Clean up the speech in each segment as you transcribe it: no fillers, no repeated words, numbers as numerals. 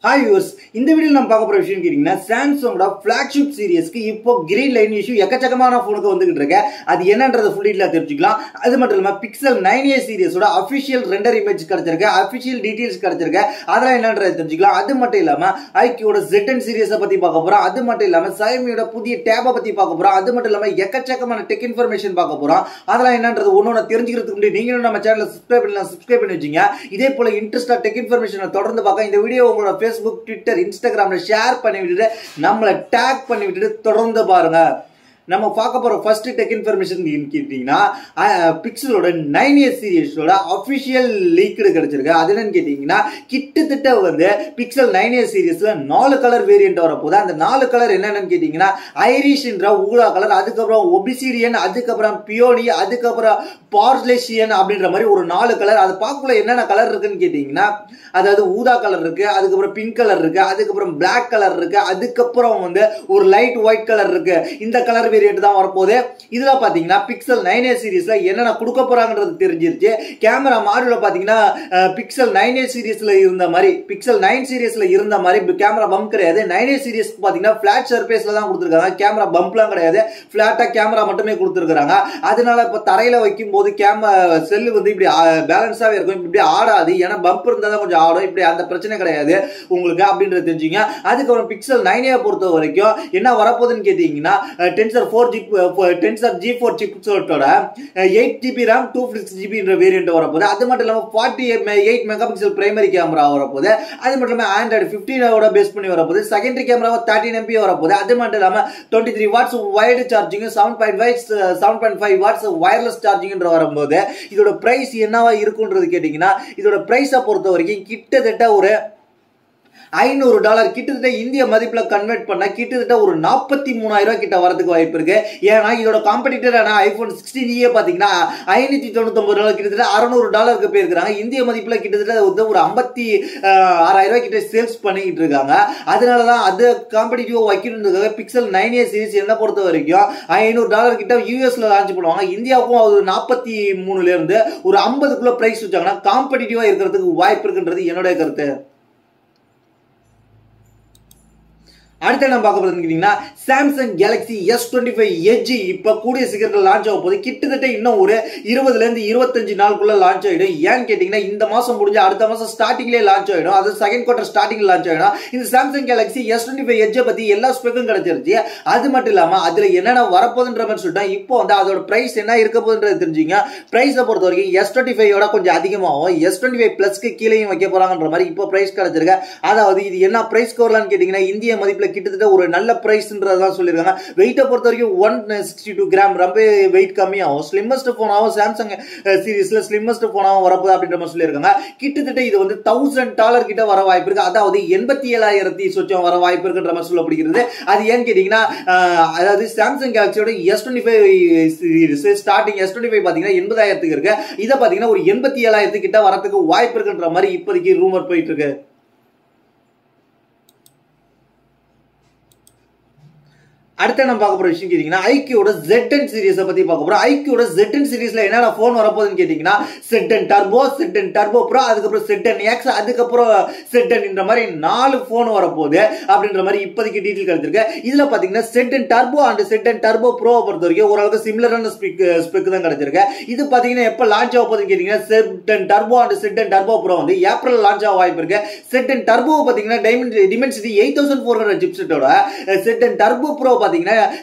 Hi viewers, இந்த வீடியோல நம்ம பார்க்க போற விஷயம் கேட்டிங்கன்னா சாம்சங்கோட flagship சீரிஸ்க்கு இப்போ கிரீன் லைன் இஷ்யூ எக்கச்சக்கமான ஃபோனுக்கு வந்துகிட்டு இருக்கு. அது என்னன்றத ஃபுல் டீடைலா தெரிஞ்சுக்கலாம். அது மட்டும் இல்லாம Pixel 9a சீரிஸோட அபிஷியல் ரெண்டர் இமேஜ் கிடைச்சிருக்கு, அபிஷியல் டீடைல்ஸ் கிடைச்சிருக்கு. அதெல்லாம் என்னன்றத தெரிஞ்சுக்கலாம். அது மட்டும் இல்லாம iQOட ZN சீரிஸை பத்தி பார்க்க போறோம். அது மட்டும் இல்லாம Xiaomiயோட புதிய டேபை பத்தி பார்க்க போறோம். அது மட்டும் இல்லாம எக்கச்சக்கமான டெக் இன்ஃபர்மேஷன் பார்க்க போறோம். அதெல்லாம் என்னன்றது ஒவ்வொண்ணா தெரிஞ்சுக்கிறதுக்கு முன்னாடி நீங்களும் நம்ம சேனலை சப்ஸ்கிரைப் பண்ணி வச்சீங்க. இதே போல இன்ட்ரெஸ்டா டெக் இன்ஃபர்மேஷனை தொடர்ந்து பார்க்க இந்த வீடியோ உங்களோட Facebook, Twitter, Instagramல ஷேர் பண்ணி விட்டுட்டு நம்மளை டேக் பண்ணி விட்டுட்டு தொடர்ந்து பாருங்க. நம்ம பார்க்க போற ஃபர்ஸ்ட் டெக் இன்ஃபர்மேஷன் கேட்டீங்கன்னா பிக்சலோட 9a சீரிஸோட அபிஷியல் லீக்டு கிடைச்சிருக்கு. அது என்னன்னு கேட்டீங்கன்னா கிட்டத்தட்ட வந்து பிக்சல் 9a சீரிஸ்ல 4 கலர் வேரியன்ட் வரப்போகுது. அந்த 4 கலர் என்னன்னு கேட்டீங்கன்னா ஐரிஷ் என்ற ஊதா கலர், அதுக்கப்புறம் ஒபிசிடியன், அதுக்கப்புறம் பியோனி, அதுக்கப்புறம் பார்லேஷியன் அப்படின்ற மாதிரி ஒரு 4 கலர். அது பார்க்கல என்னென்ன கலர் இருக்குன்னு கேட்டீங்கன்னா அதாவது ஊதா கலர் இருக்கு, அதுக்கப்புறம் பிங்க் கலர் இருக்கு, அதுக்கப்புறம் பிளாக் கலர் இருக்கு, அதுக்கப்புறம் வந்து ஒரு லைட் ஒயிட் கலர் இருக்கு. இந்த கலர் வேரியன்ட் தான் வரப்போகுது. இதுல பாத்தீங்கன்னா பிக்சல் 9a சீரிஸ்ல என்னென்ன கொடுக்க போறாங்கன்றது தெரிஞ்சிருச்சு. கேமரா மாடியூல பாத்தீங்கன்னா பிக்சல் 9a சீரிஸ்ல இருந்த மாதிரி, பிக்சல் 9 சீரிஸ்ல இருந்த மாதிரி கேமரா பம்ப் கிடையாது. 9a சீரிஸ்க்கு பாத்தீங்கன்னா பிளாட் சர்ஃபேஸ்ல தான் கொடுத்துருக்காங்க. கேமரா பம்ப்லாம் கிடையாது, பிளாட்டா கேமரா மட்டுமே கொடுத்துருக்காங்க. அதனால இப்ப தரையில வைக்கும் போது செல்லு வந்து இப்படி பேலன்ஸாவே இருக்கும், இப்படி ஆடாது. ஏன்னா பம்ப் இருந்தா தான் கொஞ்சம் ஆடும். இப்படி அந்த பிரச்சனை கிடையாது உங்களுக்கு அப்படின்றது தெரிஞ்சுங்க. அதுக்கப்புறம் பிக்சல் 9a பொறுத்த வரைக்கும் என்ன வரப்போகுதுன்னு கேட்டீங்கன்னா Tensor G4 சிப்செட்டோட 8GB RAM 256GB என்ற வேரியன்ட் வரப்போகுது. அது மட்டும் இல்லாம 48 மெகாபிக்சல் பிரைமரி கேமரா வரப்போகுது. அது மட்டும் இல்லாம Android 15 பேஸ் பண்ணி வரப்போகுது. செகண்டரி கேமரா 13MP வரப்போகுது. அது மட்டும் இல்லாம 23 watts wired charging, 7.5 watts wireless charging வரும்போது இதோட பிரைஸ் என்னவா இருக்குன்றது கேட்டீங்கன்னா இதோட பிரைஸை பொறுத்த வரைக்கும் கிட்டத்தட்ட ஒரு $500 கிட்டத்தட்ட இந்திய மதிப்புல கன்வெர்ட் பண்ண கிட்டத்தட்ட ஒரு 43,000 கிட்ட வரதுக்கு வாய்ப்பு இருக்கு. ஏன்னா இதோட காம்படிட்டரான iPhone 16e பாத்தீங்கன்னா $599 கிட்டத்தட்ட $600 போயிருக்காங்க. இந்திய மதிப்புல கிட்டத்தட்ட ஒரு 56,000 கிட்ட சேல்ஸ் பண்ணிட்டு இருக்காங்க. அதனாலதான் அது காம்படிட்டிவா வைக்கிறதுக்காக பிக்சல் 9a சீரிஸ் என்ன பொறுத்த வரைக்கும் $500 கிட்ட யூஎஸ்ல லான்ச் பண்ணுவாங்க. இந்தியாவுக்கும் ஒரு 43ல இருந்து ஒரு 50க்குள்ள பிரைஸ் வச்சாங்கன்னா காம்படிட்டிவா இருக்கிறதுக்கு வாய்ப்பு இருக்குன்றது என்னுடைய கருத்து. அடுத்து நம்ம பார்க்க போறது கேட்டீங்கன்னா சாம்சங் கேலக்ஸி S25 எட்ஜ் இப்ப கூடிய சீக்கிரத்தில் லான்ச் ஆக போகுது. கிட்டத்தட்ட இன்னும் ஒரு 20ல இருந்து 25 நாளுக்குள்ள லான்ச் ஆயிடும். ஏன்னு கேட்டீங்கன்னா இந்த மாசம் முடிஞ்ச அடுத்த மாசம் ஸ்டார்டிங்லேயே லான்ச் ஆயிடும். அது செகண்ட் குவார்டர் ஸ்டார்டிங் லான்ச் ஆயிடும். இந்த சாம்சங் கேலக்ஸி S25 எட்ஜ் பத்தி எல்லா ஸ்பெக்கும் கிடைச்சிருச்சு. அது மட்டும் இல்லாம அதுல என்னென்ன வரப்போகுதுன்ற மாதிரி சொல்லிட்டேன். இப்போ வந்து அதோட பிரைஸ் என்ன இருக்க போகுதுன்றது தெரிஞ்சுங்க. பிரைஸை பொறுத்த வரைக்கும் S25 கொஞ்சம் அதிகமாகும், S25 பிளஸ்க்கு கீழேயும் வைக்க போறாங்கன்ற மாதிரி இப்போ பிரைஸ் கிடைச்சிருக்கு. அதாவது இது என்ன பிரைஸ் வரலான்னு கேட்டீங்கன்னா இந்திய மதிப்புல கிட்டத்தட்ட ஒரு நல்ல பிரைஸ்ன்றதான் சொல்லிருக்காங்க. வெயிட்டை பொறுத்த வரைக்கும் 162 கிராம், ரொம்ப வெயிட் கம்மியாகும். ஸ்லிம்மஸ்ட் போனாவும் சாம்சங் சீரிஸ்ல ஸ்லிம்மஸ்ட் போனாவும் வரப்போகுது அப்படின்ற மாதிரி சொல்லியிருக்காங்க. கிட்டத்தட்ட இது வந்து $1,000 கிட்ட வர வாய்ப்பு இருக்கு. அதாவது 87,000 சொச்சம் வர வாய்ப்பு இருக்குன்ற மாதிரி சொல்லப்படுகிறது. அது ஏன்னு கேட்டீங்கன்னா அதாவது Samsung கேலக்சியோட S25 series starting S25 பாத்தீங்கன்னா 80,000 இருக்கு. இதை பாத்தீங்கன்னா ஒரு 87,000 கிட்ட வரதுக்கு வாய்ப்பு இருக்குன்ற மாதிரி இப்போதைக்கு ரூமர் போயிட்டு இருக்கு. அடுத்து நம்ம பார்க்க போற விஷயம் கேட்டீங்கன்னா iQOட ZN சீரிஸை பத்தி பார்க்க போறோம். iQOட ZN சீரிஸ்ல என்னென்ன போன் வரப்போகுதுன்னு கேட்டீங்கன்னா ZN Turbo, ZN Turbo Pro, அதுக்கப்புறம் ZN X, அதுக்கப்புறம் ZN இந்த மாதிரி 4 போன் வரப்போகுது அப்படின்ற மாதிரி இப்போதைக்கு டீடைல் கிடைச்சிருக்கு. இதுல பாத்தீங்கன்னா ZN Turbo and ZN Turbo Pro பொறுத்த வரைக்கும் ஓரளவுக்கு சிமிலரான ஸ்பெக் தான் கிடைச்சிருக்கு. இது பாத்தீங்கன்னா எப்ப லான்ச் ஆக போகுதுன்னு கேட்டீங்கன்னா ZN Turbo and ZN Turbo Pro வந்து ஏப்ரல் லான்ச் ஆக வாய்ப்பு இருக்கு. ZN Turbo பாத்தீங்கன்னா Dimensity 8400 சிப்செட்டோட, ZN Turbo Pro பாத்தீங்கன்னா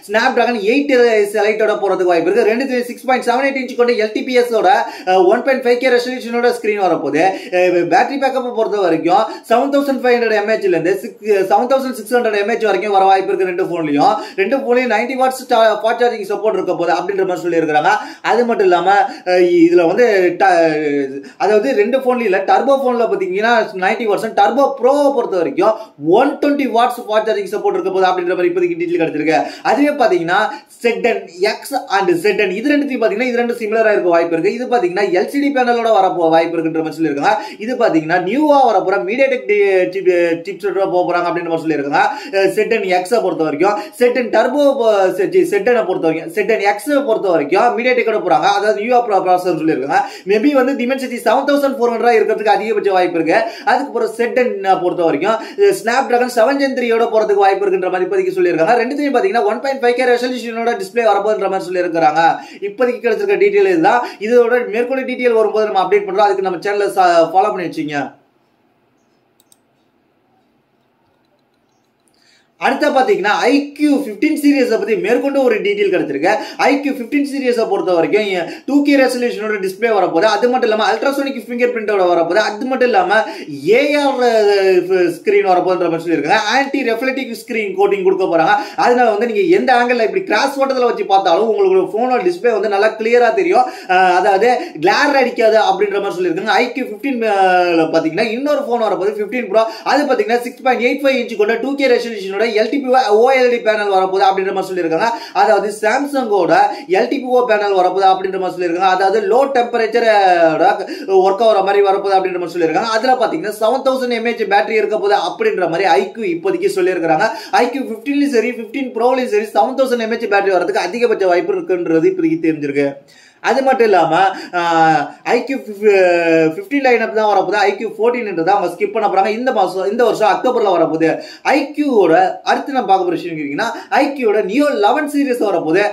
Snapdragon 8 Elite போறதுக்கு வாய்ப்பு இருக்கு. 6.78 இன்ச் கொண்ட LTPS ஓட 1.5K ரெசல்யூஷனோட ஸ்கிரீன் வரப்போகுது. பேட்டரி பேக்கப் பொறுத்த வரைக்கும் 7500 mAh ல இருந்து 7600 mAh வரைக்கும் வர வாய்ப்பு இருக்கு. ரெண்டு போன்லயும் 90 வாட்ஸ் ஃபாஸ்ட் சார்ஜிங் சப்போர்ட் இருக்க போகுது அப்படின்ற மாதிரி சொல்லி இருக்காங்க. அது மட்டும் இல்லாம இதுல வந்து அதாவது ரெண்டு போன்ல டர்போ போன்ல பாத்தீங்கன்னா 90 வாட்ஸ், டர்போ ப்ரோ பொறுத்த வரைக்கும் 120 வாட்ஸ் ஃபாஸ்ட் சார்ஜிங் சப்போர்ட் இருக்க போகுது அப்படின்ற மாதிரி இப்போதைக்கு டீடைல் கிடைச்சிருக்கு. இருக்கு. அதுவே பாத்தீங்கன்னா ZN X and ZN இது ரெண்டுத்தையும் பாத்தீங்கன்னா இது ரெண்டு சிமிலரா இருக்க வாய்ப்பு இருக்கு. இது பாத்தீங்கன்னா LCD பேனலோட வர வாய்ப்பு இருக்குன்ற மாதிரி சொல்லியிருக்காங்க. இது பாத்தீங்கன்னா நியூவா வரப்போற MediaTek சிப்செட்டோட போக போறாங்க அப்படின்ற மாதிரி சொல்லியிருக்காங்க. ZN X பொறுத்த வரைக்கும் ZN Turbo ZN பொறுத்த வரைக்கும் ZN X பொறுத்த வரைக்கும் MediaTek போறாங்க. அதாவது நியூவா ப்ராசஸர் சொல்லியிருக்காங்க. மேபி வந்து Dimensity 7400 இருக்கிறதுக்கு அதிகபட்ச வாய்ப்பு இருக்கு. அதுக்கப்புறம் ZN பொறுத்த வரைக்கும் Snapdragon 7 Gen 3 யோட போறதுக்கு வாய்ப்பு இருக்குன்ற மாதிரி இப்போதைக்கு சொல்லியிருக்காங்க. ரெண்டுத்தையும் பாத்தீங்கன்னா 1.5K ரெசல்யூஷனோட டிஸ்ப்ளே வரப்போகுதுன்ற மாதிரி சொல்லியிருக்காங்க. இப்போதைக்கு கிடைச்சிருக்க டீடைல் இதுதான். இதோட மேற்கொண்டு டீடைல் வரும்போது நம்ம அப்டேட் பண்றோம். அதுக்கு நம்ம சேனலை ஃபாலோ பண்ணி வச்சுங்க. அடுத்த பாத்தீங்கன்னா IQ 15 சீரிஸ் பத்தி மேற்கொண்டு ஒரு டீடைல் கிடைச்சிருக்கு. IQ 15 சீரிஸ் பொறுத்த வரைக்கும் 2K ரெசல்யூஷனோட டிஸ்ப்ளே வரப்போகுது. அது மட்டும் இல்லாம அல்ட்ராசோனிக் ஃபிங்கர் பிரிண்டோட வரப்போகுது. அது மட்டும் இல்லாம AR ஸ்கிரீன் வரப்போகுதுன்ற மாதிரி சொல்லியிருக்காங்க. ஆன்டி ரெஃப்ளெக்டிவ் ஸ்கிரீன் கோட்டிங் கொடுக்க போறாங்க. அதனால வந்து நீங்க எந்த ஆங்கிள் இப்படி கிராஸ் ஓட்டத்துல வச்சு பார்த்தாலும் உங்களுக்கு போனோட டிஸ்ப்ளே வந்து நல்லா கிளியரா தெரியும். அதாவது கிளார் அடிக்காது அப்படின்ற மாதிரி சொல்லியிருக்காங்க. IQ 15 பாத்தீங்கன்னா இன்னொரு போன் வரப்போகுது 15 Pro. அது பாத்தீங்கன்னா 6.85 இன்ச் கொண்ட 2K ரெசல்யூஷனோட LTPO OLED பேனல் வரப்போகுது அப்படின்ற மாதிரி சொல்லியிருக்காங்க. அதாவது சாம்சங்கோட LTPO பேனல் வரப்போகுது அப்படின்ற மாதிரி சொல்லியிருக்காங்க. அதாவது லோ டெம்பரேச்சர் ஒர்க் ஆகிற மாதிரி வரப்போகுது அப்படின்ற மாதிரி சொல்லியிருக்காங்க. அதுல பாத்தீங்கன்னா 7000 mAh பேட்டரி இருக்க போகுது அப்படின்ற மாதிரி IQ இப்போதைக்கு சொல்லியிருக்காங்க. IQ 15 சரி 15 Proலையும் சரி 7000 mAh பேட்டரி வரதுக்கு அதிகபட்ச வாய்ப்பு இருக்குன்றது இப்போதைக்கு தெரிஞ்சிருக்கு. அது மட்டும் இல்லாம IQ 15 லைனப் தான் வரப்போகுது. IQ 14 அவங்க ஸ்கிப் பண்ண போறாங்க. இந்த வருஷம் அக்டோபர்ல வரப்போகுது. IQவோட அடுத்து நம்ம பார்க்க போற விஷயம் கேட்டீங்கன்னா IQவோட Neo 11 சீரிஸ் வரப்போகுது.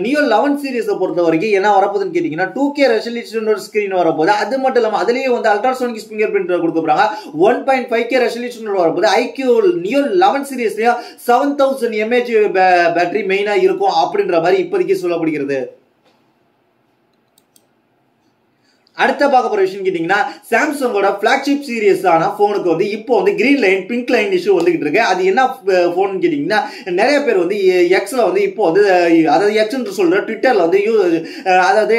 Neo 11 சீரிஸை பொறுத்த வரைக்கும் என்ன வரப்போகுதுன்னு கேட்டீங்கன்னா 2K ரெசல்யூஷனோட ஸ்கிரீன் வரப்போகுது. அது மட்டும் இல்லாம அதுலயே வந்து அல்ட்ராசோனிக் ஃபிங்கர் பிரிண்ட் கொடுக்க போறாங்க. 1.5K ரெசல்யூஷனோட வரப்போகுது. IQ Neo 11 சீரிஸ்லயும் 7000 mAh பேட்டரி மெயினா இருக்கும் அப்படின்ற மாதிரி இப்போதைக்கு சொல்லப்படுகிறது. அடுத்த பார்க்க போற விஷயம் கேட்டீங்கன்னா சாம்சங்கோட பிளாக்ஷிப் சீரிஸ் ஆன போனுக்கு வந்து இப்போ வந்து green line pink line issue வந்துகிட்டு இருக்கு. அது என்ன போன் கேட்டீங்கன்னா நிறைய பேர் வந்து எக்ஸ்ல வந்து இப்போ வந்து அதாவது எக்ஸ் என்று சொல்ற ட்விட்டர்ல வந்து அதாவது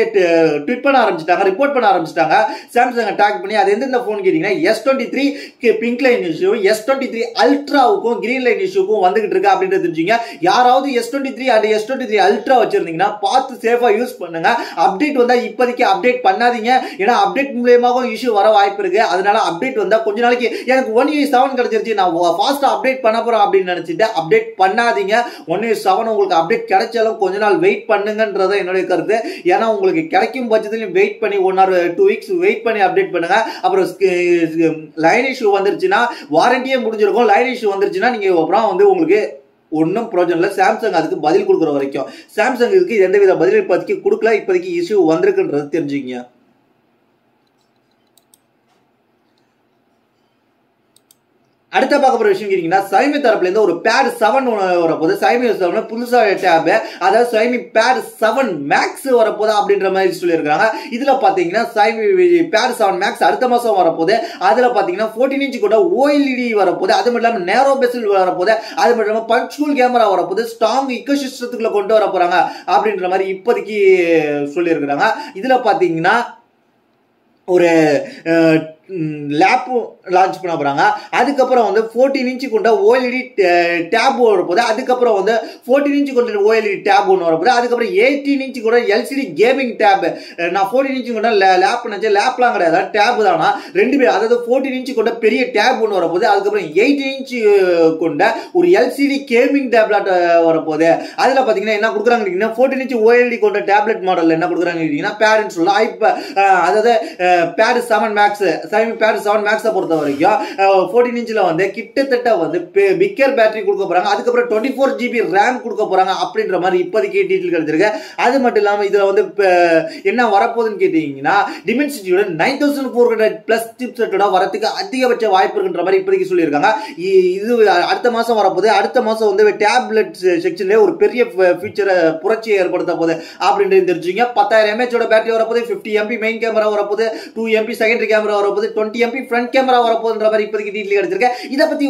ட்வீட் பண்ண ஆரம்பிச்சிட்டாங்க, ரிப்போர்ட் பண்ண ஆரம்பிச்சிட்டாங்க. சாம்சங் டாக் பண்ணி அது எந்தெந்த போன் கேட்டீங்கன்னா S23 pink line issue, S23 அல்ட்ராவுக்கும் கிரீன் லைன் இஷ்யூக்கும் வந்துகிட்டு இருக்கு அப்படின்றது தெரிஞ்சுங்க. யாராவது S23 and S23 அல்ட்ரா வச்சிருந்தீங்கன்னா பார்த்து சேஃபா யூஸ் பண்ணுங்க. அப்டேட் வந்தா இப்போதைக்கு அப்டேட் பண்ணாதீங்க. ஏன்னா அப்டேட் மூலமாக இஷ்யூ வர வாய்ப்பு இருக்கு. அதனால அப்டேட் வந்தா கொஞ்ச நாளைக்கு எனக்கு 1.7 கிடைச்சிருச்சு நான் ஃபாஸ்டா அப்டேட் பண்ண போறேன் அப்படின்னு நினைச்சிட்டு அப்டேட் பண்ணாதீங்க. 1.7 உங்களுக்கு அப்டேட் கிடைச்சாலும் கொஞ்ச நாள் வெயிட் பண்ணுங்கன்றத என்னுடைய கருத்து. ஏன்னா உங்களுக்கு கிடைக்கும் பட்சத்துலையும் வெயிட் பண்ணி 1 or 2 weeks வெயிட் பண்ணி அப்டேட் பண்ணுங்க. அப்புறம் லைன் இஷ்யூ வந்துருச்சுன்னா வாரண்டியே முடிஞ்சிருக்கும். லைன் இஷ்யூ வந்துருச்சுன்னா நீங்க அப்புறம் வந்து உங்களுக்கு ஒன்றும் ப்ரோஜனம் இல்லை. சாம்சங் அதுக்கு பதில் கொடுக்குற வரைக்கும் சாம்சங் இதுக்கு எந்தவித பதில் இப்போதைக்கு கொடுக்கல. இப்போதைக்கு இஷ்யூ வந்திருக்குன்றது தெரிஞ்சுங்க. அடுத்த பார்க்க போற விஷயம் கேட்டீங்கன்னா Xiaomi தரப்புல இருந்து ஒரு Pad 7 வரப்போகுது. Xiaomi 7 புதுசா டேப், அதாவது Xiaomi Pad 7 Max வரப்போகுது அப்படின்ற மாதிரி சொல்லியிருக்காங்க. இதுல பாத்தீங்கன்னா Xiaomi Pad 7 Max அடுத்த மாசம் வரப்போகுது. அதுல பாத்தீங்கன்னா 14 inch கூட OLED வரப்போகுது. அது மட்டும் இல்லாம நேரோ பெசல் வரப்போகுது. அது மட்டும் இல்லாம பஞ்ச்ஹோல் கேமரா வரப்போகுது. ஸ்ட்ராங் இக்கோசிஸ்டத்துக்குள்ள கொண்டு வர போறாங்க அப்படின்ற மாதிரி இப்போதைக்கு சொல்லியிருக்காங்க. இதுல பாத்தீங்கன்னா ஒரு லேப் லான்ச் பண்ண போறாங்க. அதுக்கப்புறம் வந்து 14 inch கொண்ட OLED டேப் வரப்போகுது. அதுக்கப்புறம் வந்து 14 inch கொண்ட OLED டேப் ஒன்று வரப்போகுது. அதுக்கப்புறம் 18 inch கூட LCD கேமிங் டேப். நான் 14 inch கொண்ட லேப் நினைச்சேன், லேப்லாம் கிடையாது, டேப் தானா. ரெண்டு பேர், அதாவது 14 inch கொண்ட பெரிய டேப் ஒன்று வரப்போகுது. அதுக்கப்புறம் 18 inch கொண்ட ஒரு LCD கேமிங் டேப்லெட் வரப்போகுது. அதுல பாத்தீங்கன்னா என்ன கொடுக்குறாங்க 14 inch OLED கொண்ட டேப்லெட் மாடல் என்ன கொடுக்குறாங்க பேரண்ட்ஸ் சொல்லலாம். இப்ப அதாவது Pad 7 Max Xiaomi Pad 7 Max பொறுத்த வரைக்கும் 14 inchல வந்து கிட்டத்தட்ட வந்து பிக்கர் பேட்டரி கொடுக்க போறாங்க. அதுக்கப்புறம் 24 GB RAM கொடுக்க போறாங்க அப்படின்ற மாதிரி இப்போதைக்கு டீடைல் கிடைச்சிருக்கு. அது மட்டும் இல்லாம இதுல வந்து என்ன வரப்போகுதுன்னு கேட்டீங்கன்னா Dimensity 9400 பிளஸ் சிப்செட்டோட வரதுக்கு அதிகபட்ச வாய்ப்பு இருக்குன்ற மாதிரி இப்போதைக்கு சொல்லியிருக்காங்க. இது அடுத்த மாசம் வரப்போகுது. அடுத்த மாசம் வந்து டேப்லெட் செக்ஷன்ல ஒரு பெரிய ஃபீச்சரை புரட்சியை ஏற்படுத்த போகுது அப்படின்றது தெரிஞ்சுங்க. 10000 mAh பேட்டரி வரப்போகுது. 50 MP மெயின் கேமரா வரப்போகுது. 2 MP செகண்டரி கேமரா வரப்போகுது. 20 MP ஃப்ரண்ட் கேமரா வரப்போகுதுன்ற மாதிரி இப்போதைக்கு டீடைல் கிடைச்சிருக்கு. இதை பத்தி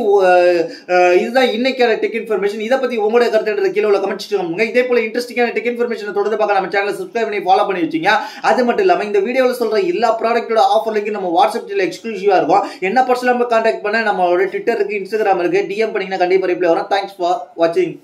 இதுதான் இன்னைக்கான டெக் இன்ஃபர்மேஷன். இதை பத்தி உங்களுடைய கருத்து கீழே உள்ள கமெண்ட் பண்ணுங்க. இதே போல இன்ட்ரெஸ்டிங்கான டெக் இன்ஃபர்மேஷன் தொடர்ந்து பார்க்க நம்ம சேனலை சப்ஸ்கிரைப் பண்ணி ஃபாலோ பண்ணி வச்சுங்க. அது மட்டும் இல்லாம இந்த வீடியோவில் சொல்ற எல்லா ப்ராடக்ட்டோட ஆஃபர் லிங்க் நம்ம வாட்ஸ்அப் சேனல் எக்ஸ்க்ளூசிவா இருக்கும். என்ன பர்சனலா கான்டாக்ட் பண்ண நம்மளோட ட்விட்டர் இருக்கு, இன்ஸ்டாகிராம் இருக்கு, DM பண்ணீங்கன்னா கண்டிப்பா ரிப்ளை வரும். தேங்க்ஸ் ஃபார் வாட்சிங்.